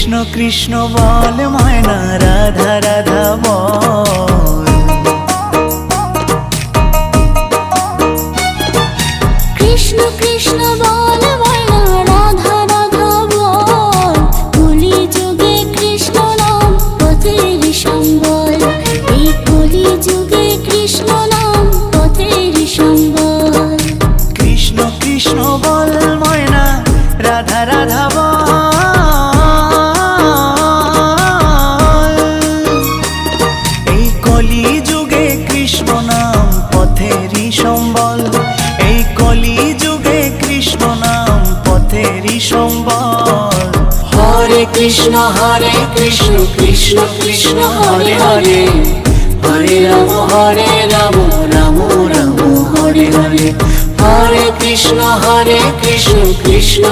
কৃষ্ণ কৃষ্ণ বল ময়না রাধা রাধা বল। কৃষ্ণ কৃষ্ণ বল ময়না রাধা রাধা বল। কলি যুগে কৃষ্ণ নাম পথের সম্বল। এই কলি যুগে কৃষ্ণ নাম পথের সম্বল। কৃষ্ণ কৃষ্ণ বল ময়না রাধা রাধা বল। এই কলি যুগে কৃষ্ণ নাম পথেরই সম্বল। এই কলি যুগে কৃষ্ণ নাম পথেরই সম্বল। হরে কৃষ্ণ কৃষ্ণ কৃষ্ণ হরে হরে। হরে রাম রাম রাম রাম হরে হরে। হরে কৃষ্ণ কৃষ্ণ কৃষ্ণ